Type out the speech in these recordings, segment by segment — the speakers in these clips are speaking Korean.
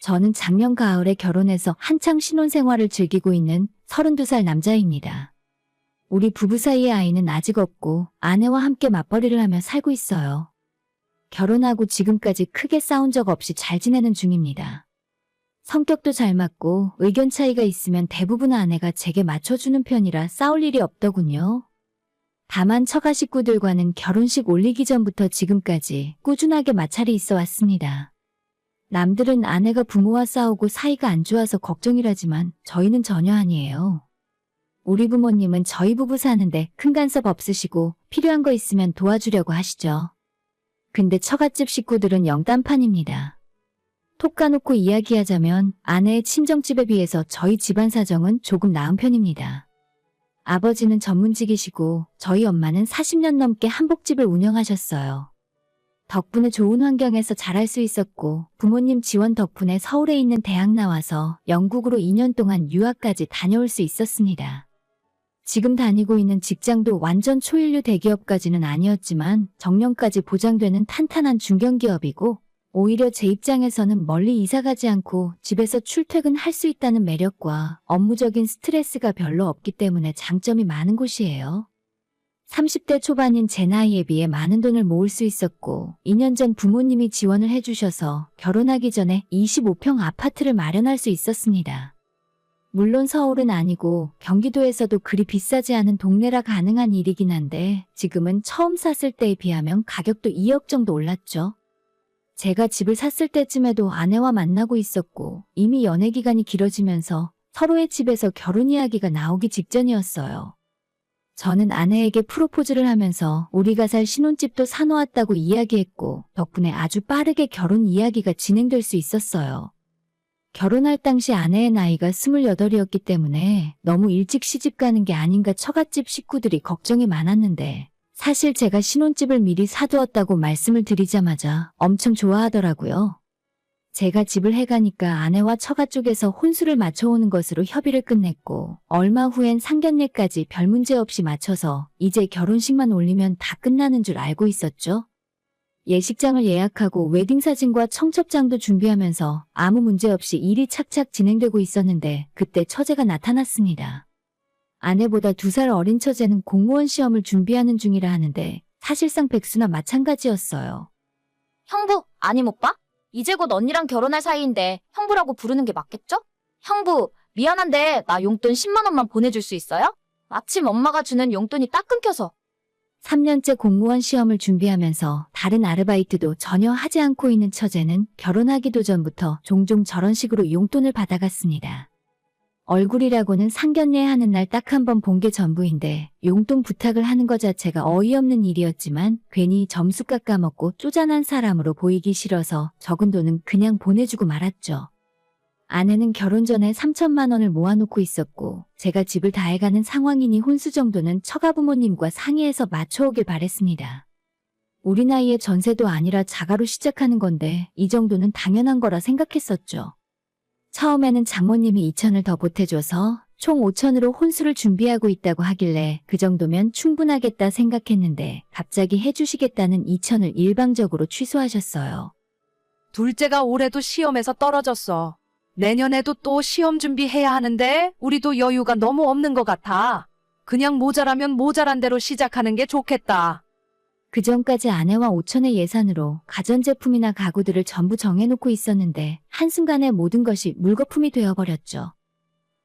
저는 작년 가을에 결혼해서 한창 신혼생활을 즐기고 있는 32살 남자입니다. 우리 부부 사이의 아이는 아직 없고 아내와 함께 맞벌이를 하며 살고 있어요. 결혼하고 지금까지 크게 싸운 적 없이 잘 지내는 중입니다. 성격도 잘 맞고 의견 차이가 있으면 대부분 아내가 제게 맞춰주는 편이라 싸울 일이 없더군요. 다만 처가 식구들과는 결혼식 올리기 전부터 지금까지 꾸준하게 마찰이 있어 왔습니다. 남들은 아내가 부모와 싸우고 사이가 안 좋아서 걱정이라지만 저희는 전혀 아니에요. 우리 부모님은 저희 부부 사는데 큰 간섭 없으시고 필요한 거 있으면 도와주려고 하시죠. 근데 처갓집 식구들은 영딴판입니다. 톡 까놓고 이야기하자면 아내의 친정집에 비해서 저희 집안 사정은 조금 나은 편입니다. 아버지는 전문직이시고 저희 엄마는 40년 넘게 한복집을 운영하셨어요. 덕분에 좋은 환경에서 자랄 수 있었고 부모님 지원 덕분에 서울에 있는 대학 나와서 영국으로 2년 동안 유학까지 다녀올 수 있었습니다. 지금 다니고 있는 직장도 완전 초일류 대기업까지는 아니었지만 정년까지 보장되는 탄탄한 중견기업이고 오히려 제 입장에서는 멀리 이사가지 않고 집에서 출퇴근할 수 있다는 매력과 업무적인 스트레스가 별로 없기 때문에 장점이 많은 곳이에요. 30대 초반인 제 나이에 비해 많은 돈을 모을 수 있었고 2년 전 부모님이 지원을 해주셔서 결혼하기 전에 25평 아파트를 마련할 수 있었습니다. 물론 서울은 아니고 경기도에서도 그리 비싸지 않은 동네라 가능한 일이긴 한데 지금은 처음 샀을 때에 비하면 가격도 2억 정도 올랐죠. 제가 집을 샀을 때쯤에도 아내와 만나고 있었고 이미 연애 기간이 길어지면서 서로의 집에서 결혼 이야기가 나오기 직전이었어요. 저는 아내에게 프로포즈를 하면서 우리가 살 신혼집도 사놓았다고 이야기했고 덕분에 아주 빠르게 결혼 이야기가 진행될 수 있었어요. 결혼할 당시 아내의 나이가 28이었기 때문에 너무 일찍 시집 가는 게 아닌가 처갓집 식구들이 걱정이 많았는데 사실 제가 신혼집을 미리 사두었다고 말씀을 드리자마자 엄청 좋아하더라고요. 제가 집을 해가니까 아내와 처가 쪽에서 혼수를 맞춰오는 것으로 협의를 끝냈고 얼마 후엔 상견례까지 별 문제 없이 맞춰서 이제 결혼식만 올리면 다 끝나는 줄 알고 있었죠. 예식장을 예약하고 웨딩사진과 청첩장도 준비하면서 아무 문제 없이 일이 착착 진행되고 있었는데 그때 처제가 나타났습니다. 아내보다 2살 어린 처제는 공무원 시험을 준비하는 중이라 하는데 사실상 백수나 마찬가지였어요. 형부, 아님 오빠? 이제 곧 언니랑 결혼할 사이인데 형부라고 부르는 게 맞겠죠? 형부, 미안한데 나 용돈 10만 원만 보내줄 수 있어요? 마침 엄마가 주는 용돈이 딱 끊겨서. 3년째 공무원 시험을 준비하면서 다른 아르바이트도 전혀 하지 않고 있는 처제는 결혼하기도 전부터 종종 저런 식으로 용돈을 받아갔습니다. 얼굴이라고는 상견례 하는 날 딱 한 번 본 게 전부인데 용돈 부탁을 하는 것 자체가 어이없는 일이었지만 괜히 점수 깎아먹고 쪼잔한 사람으로 보이기 싫어서 적은 돈은 그냥 보내주고 말았죠. 아내는 결혼 전에 3천만 원을 모아놓고 있었고 제가 집을 다 해가는 상황이니 혼수 정도는 처가 부모님과 상의해서 맞춰오길 바랬습니다. 우리 나이에 전세도 아니라 자가로 시작하는 건데 이 정도는 당연한 거라 생각했었죠. 처음에는 장모님이 2천을 더 보태줘서 총 5천으로 혼수를 준비하고 있다고 하길래 그 정도면 충분하겠다 생각했는데 갑자기 해주시겠다는 2천을 일방적으로 취소하셨어요. 둘째가 올해도 시험에서 떨어졌어. 내년에도 또 시험 준비해야 하는데 우리도 여유가 너무 없는 것 같아. 그냥 모자라면 모자란 대로 시작하는 게 좋겠다. 그전까지 아내와 5천의 예산으로 가전제품이나 가구들을 전부 정해놓고 있었는데 한순간에 모든 것이 물거품이 되어버렸죠.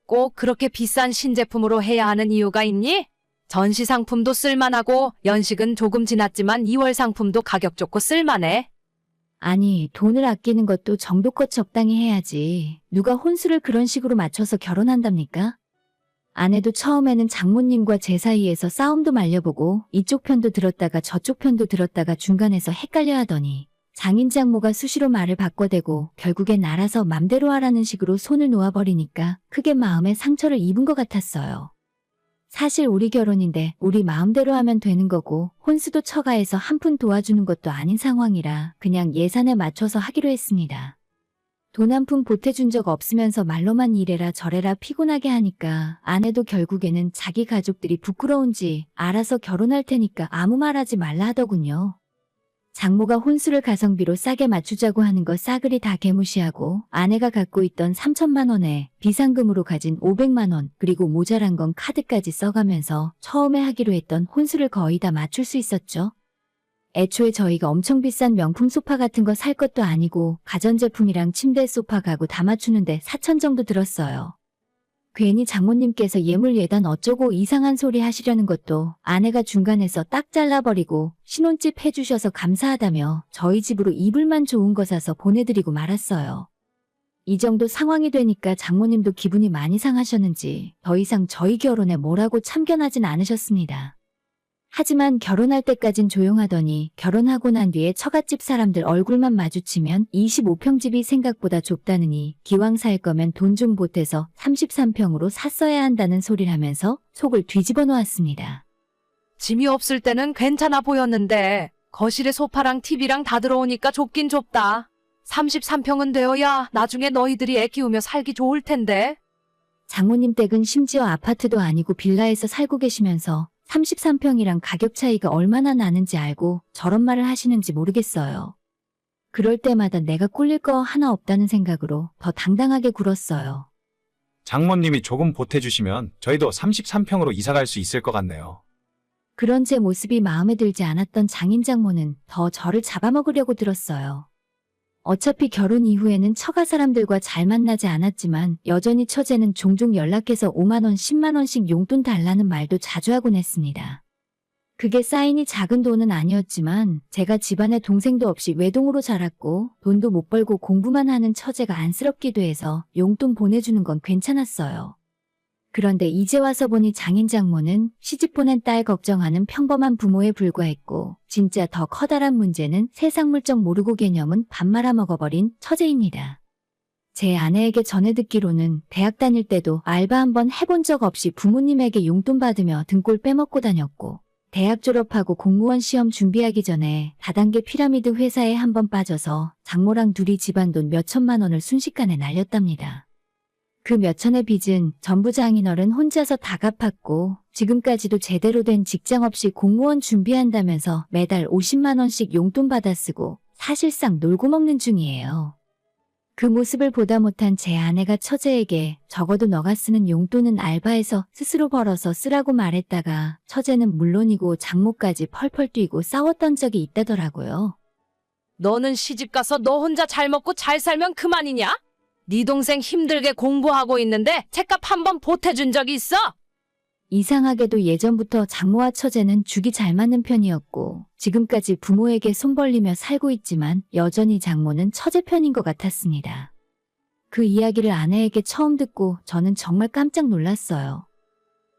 꼭 그렇게 비싼 신제품으로 해야 하는 이유가 있니? 전시 상품도 쓸만하고 연식은 조금 지났지만 2월 상품도 가격 좋고 쓸만해. 아니, 돈을 아끼는 것도 정도껏 적당히 해야지. 누가 혼수를 그런 식으로 맞춰서 결혼한답니까? 아내도 처음에는 장모님과 제 사이에서 싸움도 말려보고 이쪽 편도 들었다가 저쪽 편도 들었다가 중간에서 헷갈려 하더니 장인 장모가 수시로 말을 바꿔대고 결국엔 알아서 맘대로 하라는 식으로 손을 놓아버리니까 크게 마음에 상처를 입은 것 같았어요. 사실 우리 결혼인데 우리 마음대로 하면 되는 거고 혼수도 처가에서 한 푼 도와주는 것도 아닌 상황이라 그냥 예산에 맞춰서 하기로 했습니다. 돈 한 푼 보태준 적 없으면서 말로만 이래라 저래라 피곤하게 하니까 아내도 결국에는 자기 가족들이 부끄러운지 알아서 결혼할 테니까 아무 말하지 말라 하더군요. 장모가 혼수를 가성비로 싸게 맞추자고 하는 거 싸그리 다 개무시하고 아내가 갖고 있던 3천만 원에 비상금으로 가진 500만 원 그리고 모자란 건 카드까지 써가면서 처음에 하기로 했던 혼수를 거의 다 맞출 수 있었죠. 애초에 저희가 엄청 비싼 명품 소파 같은 거 살 것도 아니고 가전제품이랑 침대 소파 가구 다 맞추는데 4천 정도 들었어요. 괜히 장모님께서 예물 예단 어쩌고 이상한 소리 하시려는 것도 아내가 중간에서 딱 잘라버리고 신혼집 해주셔서 감사하다며 저희 집으로 이불만 좋은 거 사서 보내드리고 말았어요. 이 정도 상황이 되니까 장모님도 기분이 많이 상하셨는지 더 이상 저희 결혼에 뭐라고 참견하진 않으셨습니다. 하지만 결혼할 때까진 조용하더니 결혼하고 난 뒤에 처갓집 사람들 얼굴만 마주치면 25평 집이 생각보다 좁다느니 기왕 살 거면 돈 좀 보태서 33평으로 샀어야 한다는 소리를 하면서 속을 뒤집어 놓았습니다. 짐이 없을 때는 괜찮아 보였는데 거실에 소파랑 TV랑 다 들어오니까 좁긴 좁다. 33평은 되어야 나중에 너희들이 애 키우며 살기 좋을 텐데. 장모님 댁은 심지어 아파트도 아니고 빌라에서 살고 계시면서 33평이랑 가격 차이가 얼마나 나는지 알고 저런 말을 하시는지 모르겠어요. 그럴 때마다 내가 꿀릴 거 하나 없다는 생각으로 더 당당하게 굴었어요. 장모님이 조금 보태주시면 저희도 33평으로 이사갈 수 있을 것 같네요. 그런 제 모습이 마음에 들지 않았던 장인 장모는 더 저를 잡아먹으려고 들었어요. 어차피 결혼 이후에는 처가 사람들과 잘 만나지 않았지만 여전히 처제는 종종 연락해서 5만 원, 10만 원씩 용돈 달라는 말도 자주 하곤 했습니다. 그게 쌓이니 작은 돈은 아니었지만 제가 집안에 동생도 없이 외동으로 자랐고 돈도 못 벌고 공부만 하는 처제가 안쓰럽기도 해서 용돈 보내주는 건 괜찮았어요. 그런데 이제 와서 보니 장인 장모는 시집 보낸 딸 걱정하는 평범한 부모에 불과했고 진짜 더 커다란 문제는 세상 물정 모르고 개념은 밥 말아 먹어버린 처제입니다. 제 아내에게 전해 듣기로는 대학 다닐 때도 알바 한번 해본 적 없이 부모님에게 용돈 받으며 등골 빼먹고 다녔고 대학 졸업하고 공무원 시험 준비하기 전에 다단계 피라미드 회사에 한번 빠져서 장모랑 둘이 집안 돈 몇천만 원을 순식간에 날렸답니다. 그 몇천의 빚은 전부 장인어른 혼자서 다 갚았고 지금까지도 제대로 된 직장 없이 공무원 준비한다면서 매달 50만 원씩 용돈 받아 쓰고 사실상 놀고 먹는 중이에요. 그 모습을 보다 못한 제 아내가 처제에게 적어도 너가 쓰는 용돈은 알바해서 스스로 벌어서 쓰라고 말했다가 처제는 물론이고 장모까지 펄펄 뛰고 싸웠던 적이 있다더라고요. 너는 시집가서 너 혼자 잘 먹고 잘 살면 그만이냐? 네 동생 힘들게 공부하고 있는데 책값 한 번 보태준 적이 있어? 이상하게도 예전부터 장모와 처제는 죽이 잘 맞는 편이었고 지금까지 부모에게 손 벌리며 살고 있지만 여전히 장모는 처제 편인 것 같았습니다. 그 이야기를 아내에게 처음 듣고 저는 정말 깜짝 놀랐어요.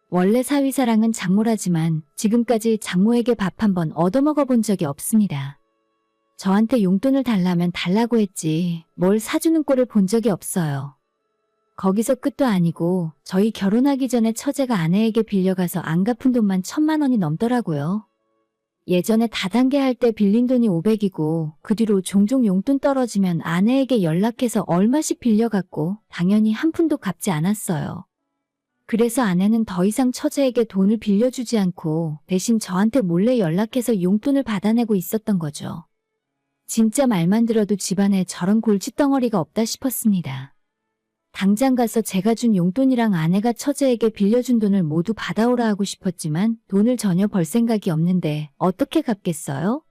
원래 사위사랑은 장모라지만 지금까지 장모에게 밥 한 번 얻어먹어 본 적이 없습니다. 저한테 용돈을 달라면 달라고 했지 뭘 사주는 꼴을 본 적이 없어요. 거기서 끝도 아니고 저희 결혼하기 전에 처제가 아내에게 빌려가서 안 갚은 돈만 1,000만 원이 넘더라고요. 예전에 다단계 할 때 빌린 돈이 500이고 그 뒤로 종종 용돈 떨어지면 아내에게 연락해서 얼마씩 빌려갔고 당연히 한 푼도 갚지 않았어요. 그래서 아내는 더 이상 처제에게 돈을 빌려주지 않고 대신 저한테 몰래 연락해서 용돈을 받아내고 있었던 거죠. 진짜 말만 들어도 집안에 저런 골칫덩어리가 없다 싶었습니다. 당장 가서 제가 준 용돈이랑 아내가 처제에게 빌려준 돈을 모두 받아오라 하고 싶었지만 돈을 전혀 벌 생각이 없는데 어떻게 갚겠어요?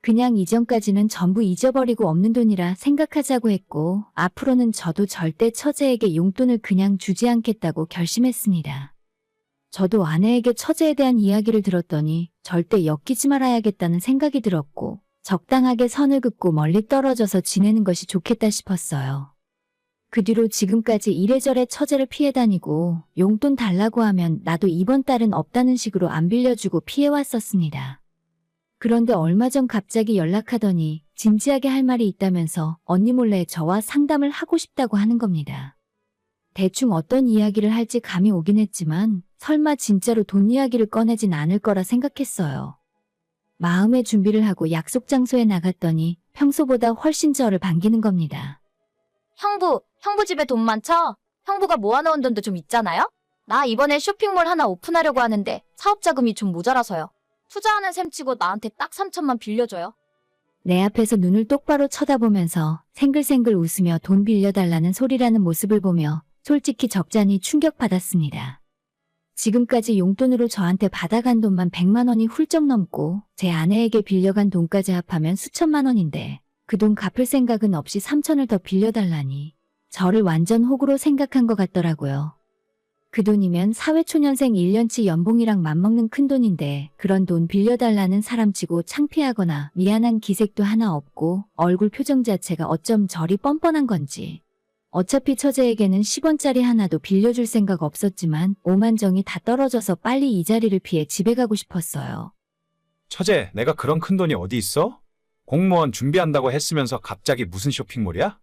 그냥 이전까지는 전부 잊어버리고 없는 돈이라 생각하자고 했고 앞으로는 저도 절대 처제에게 용돈을 그냥 주지 않겠다고 결심했습니다. 저도 아내에게 처제에 대한 이야기를 들었더니 절대 엮이지 말아야겠다는 생각이 들었고 적당하게 선을 긋고 멀리 떨어져서 지내는 것이 좋겠다 싶었어요. 그 뒤로 지금까지 이래저래 처제를 피해 다니고 용돈 달라고 하면 나도 이번 달은 없다는 식으로 안 빌려주고 피해왔었습니다. 그런데 얼마 전 갑자기 연락하더니 진지하게 할 말이 있다면서 언니 몰래 저와 상담을 하고 싶다고 하는 겁니다. 대충 어떤 이야기를 할지 감이 오긴 했지만 설마 진짜로 돈 이야기를 꺼내진 않을 거라 생각했어요. 마음의 준비를 하고 약속 장소에 나갔더니 평소보다 훨씬 저를 반기는 겁니다. 형부 집에 돈 많죠? 형부가 모아놓은 돈도 좀 있잖아요? 나 이번에 쇼핑몰 하나 오픈하려고 하는데 사업 자금이 좀 모자라서요. 투자하는 셈 치고 나한테 딱 3천만 빌려줘요. 내 앞에서 눈을 똑바로 쳐다보면서 생글생글 웃으며 돈 빌려달라는 소리라는 모습을 보며 솔직히 적잖이 충격받았습니다. 지금까지 용돈으로 저한테 받아간 돈만 100만 원이 훌쩍 넘고 제 아내에게 빌려간 돈까지 합하면 수천만 원인데 그 돈 갚을 생각은 없이 3천을 더 빌려달라니 저를 완전 호구로 생각한 것 같더라고요. 그 돈이면 사회초년생 1년치 연봉이랑 맞먹는 큰돈인데 그런 돈 빌려달라는 사람치고 창피하거나 미안한 기색도 하나 없고 얼굴 표정 자체가 어쩜 저리 뻔뻔한 건지. 어차피 처제에게는 10원짜리 하나도 빌려줄 생각 없었지만 오만정이 다 떨어져서 빨리 이 자리를 피해 집에 가고 싶었어요. 처제, 내가 그런 큰 돈이 어디 있어? 공무원 준비한다고 했으면서 갑자기 무슨 쇼핑몰이야?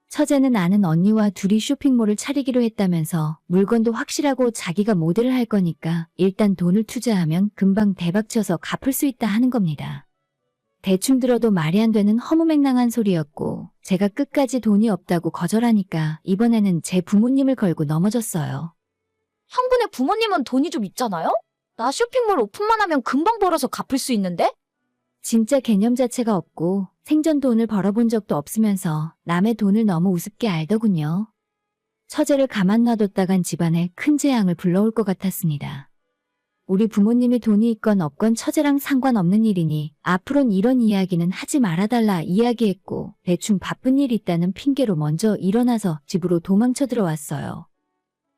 처제는 아는 언니와 둘이 쇼핑몰을 차리기로 했다면서 물건도 확실하고 자기가 모델을 할 거니까 일단 돈을 투자하면 금방 대박쳐서 갚을 수 있다 하는 겁니다. 대충 들어도 말이 안 되는 허무맹랑한 소리였고 제가 끝까지 돈이 없다고 거절하니까 이번에는 제 부모님을 걸고 넘어졌어요. 형부네 부모님은 돈이 좀 있잖아요? 나 쇼핑몰 오픈만 하면 금방 벌어서 갚을 수 있는데? 진짜 개념 자체가 없고 생전 돈을 벌어본 적도 없으면서 남의 돈을 너무 우습게 알더군요. 처제를 가만 놔뒀다간 집안에 큰 재앙을 불러올 것 같았습니다. 우리 부모님이 돈이 있건 없건 처제랑 상관없는 일이니 앞으론 이런 이야기는 하지 말아달라 이야기했고 대충 바쁜 일 있다는 핑계로 먼저 일어나서 집으로 도망쳐 들어왔어요.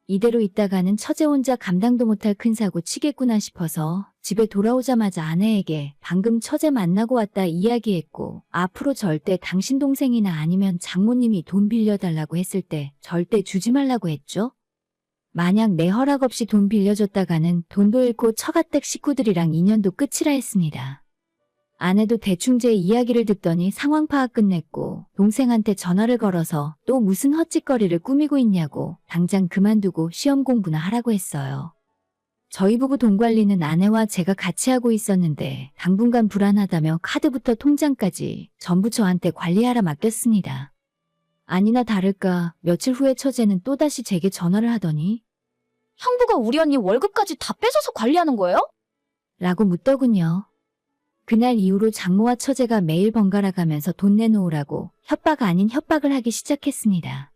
이대로 있다가는 처제 혼자 감당도 못할 큰 사고 치겠구나 싶어서 집에 돌아오자마자 아내에게 방금 처제 만나고 왔다 이야기했고 앞으로 절대 당신 동생이나 아니면 장모님이 돈 빌려달라고 했을 때 절대 주지 말라고 했죠. 만약 내 허락 없이 돈 빌려줬다가는 돈도 잃고 처가댁 식구들이랑 인연도 끝이라 했습니다. 아내도 대충 제 이야기를 듣더니 상황 파악 끝냈고 동생한테 전화를 걸어서 또 무슨 헛짓거리를 꾸미고 있냐고 당장 그만두고 시험 공부나 하라고 했어요. 저희 부부 돈 관리는 아내와 제가 같이 하고 있었는데 당분간 불안하다며 카드부터 통장까지 전부 저한테 관리하라 맡겼습니다. 아니나 다를까 며칠 후에 처제는 또다시 제게 전화를 하더니 형부가 우리 언니 월급까지 다 뺏어서 관리하는 거예요? 라고 묻더군요. 그날 이후로 장모와 처제가 매일 번갈아 가면서 돈 내놓으라고 협박 아닌 협박을 하기 시작했습니다.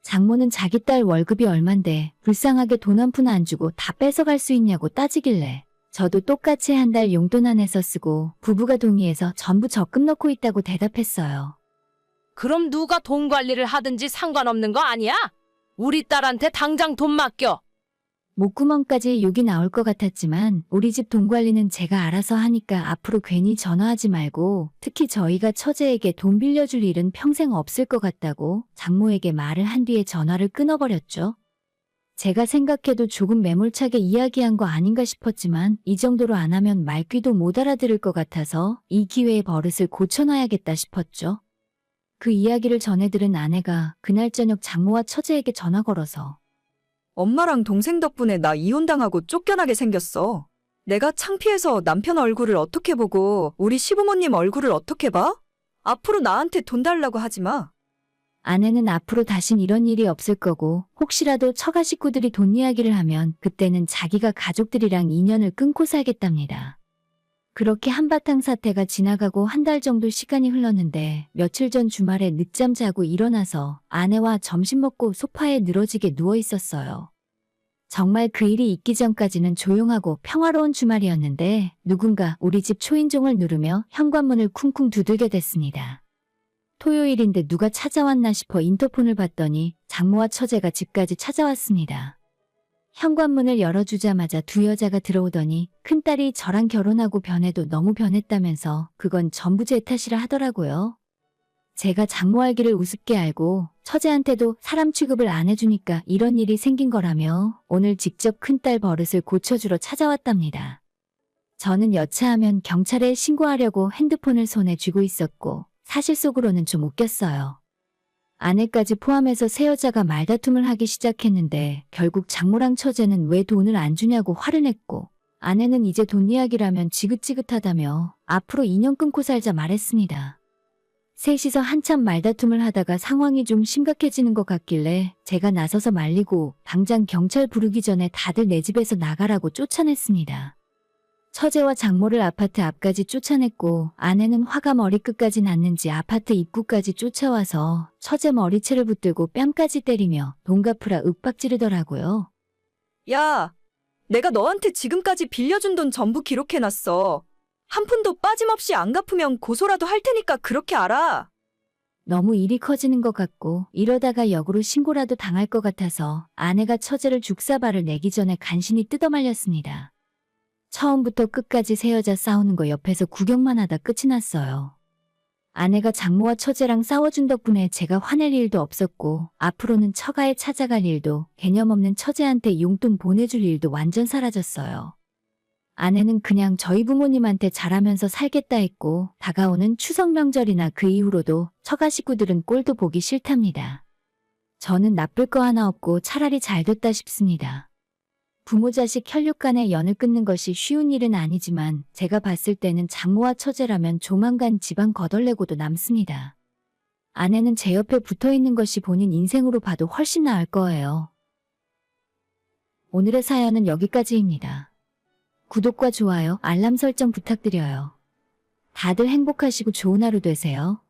장모는 자기 딸 월급이 얼만데 불쌍하게 돈 한 푼 안 주고 다 뺏어갈 수 있냐고 따지길래 저도 똑같이 한 달 용돈 안에서 쓰고 부부가 동의해서 전부 적금 넣고 있다고 대답했어요. 그럼 누가 돈 관리를 하든지 상관없는 거 아니야? 우리 딸한테 당장 돈 맡겨. 목구멍까지 욕이 나올 것 같았지만 우리 집 돈 관리는 제가 알아서 하니까 앞으로 괜히 전화하지 말고 특히 저희가 처제에게 돈 빌려줄 일은 평생 없을 것 같다고 장모에게 말을 한 뒤에 전화를 끊어버렸죠. 제가 생각해도 조금 매몰차게 이야기한 거 아닌가 싶었지만 이 정도로 안 하면 말귀도 못 알아들을 것 같아서 이 기회에 버릇을 고쳐놔야겠다 싶었죠. 그 이야기를 전해 들은 아내가 그날 저녁 장모와 처제에게 전화 걸어서 엄마랑 동생 덕분에 나 이혼당하고 쫓겨나게 생겼어. 내가 창피해서 남편 얼굴을 어떻게 보고 우리 시부모님 얼굴을 어떻게 봐? 앞으로 나한테 돈 달라고 하지 마. 아내는 앞으로 다신 이런 일이 없을 거고 혹시라도 처가 식구들이 돈 이야기를 하면 그때는 자기가 가족들이랑 인연을 끊고 살겠답니다. 그렇게 한바탕 사태가 지나가고 한 달 정도 시간이 흘렀는데 며칠 전 주말에 늦잠 자고 일어나서 아내와 점심 먹고 소파에 늘어지게 누워 있었어요. 정말 그 일이 있기 전까지는 조용하고 평화로운 주말이었는데 누군가 우리 집 초인종을 누르며 현관문을 쿵쿵 두들게 됐습니다. 토요일인데 누가 찾아왔나 싶어 인터폰을 봤더니 장모와 처제가 집까지 찾아왔습니다. 현관문을 열어주자마자 두 여자가 들어오더니 큰딸이 저랑 결혼하고 변해도 너무 변했다면서 그건 전부 제 탓이라 하더라고요. 제가 장모 알기를 우습게 알고 처제한테도 사람 취급을 안 해주니까 이런 일이 생긴 거라며 오늘 직접 큰딸 버릇을 고쳐주러 찾아왔답니다. 저는 여차하면 경찰에 신고하려고 핸드폰을 손에 쥐고 있었고 사실 속으로는 좀 웃겼어요. 아내까지 포함해서 세 여자가 말다툼을 하기 시작했는데 결국 장모랑 처제는 왜 돈을 안 주냐고 화를 냈고 아내는 이제 돈 이야기라면 지긋지긋하다며 앞으로 인연 끊고 살자 말했습니다. 셋이서 한참 말다툼을 하다가 상황이 좀 심각해지는 것 같길래 제가 나서서 말리고 당장 경찰 부르기 전에 다들 내 집에서 나가라고 쫓아냈습니다. 처제와 장모를 아파트 앞까지 쫓아냈고 아내는 화가 머리끝까지 났는지 아파트 입구까지 쫓아와서 처제 머리채를 붙들고 뺨까지 때리며 돈 갚으라 윽박지르더라고요. 야, 내가 너한테 지금까지 빌려준 돈 전부 기록해놨어. 한 푼도 빠짐없이 안 갚으면 고소라도 할 테니까 그렇게 알아. 너무 일이 커지는 것 같고 이러다가 역으로 신고라도 당할 것 같아서 아내가 처제를 죽사발을 내기 전에 간신히 뜯어말렸습니다. 처음부터 끝까지 새 여자 싸우는 거 옆에서 구경만 하다 끝이 났어요. 아내가 장모와 처제랑 싸워준 덕분에 제가 화낼 일도 없었고 앞으로는 처가에 찾아갈 일도 개념 없는 처제한테 용돈 보내줄 일도 완전 사라졌어요. 아내는 그냥 저희 부모님한테 잘하면서 살겠다 했고 다가오는 추석 명절이나 그 이후로도 처가 식구들은 꼴도 보기 싫답니다. 저는 나쁠 거 하나 없고 차라리 잘 됐다 싶습니다. 부모 자식 혈육 간의 연을 끊는 것이 쉬운 일은 아니지만 제가 봤을 때는 장모와 처제라면 조만간 집안 거덜내고도 남습니다. 아내는 제 옆에 붙어 있는 것이 본인 인생으로 봐도 훨씬 나을 거예요. 오늘의 사연은 여기까지입니다. 구독과 좋아요, 알람 설정 부탁드려요. 다들 행복하시고 좋은 하루 되세요.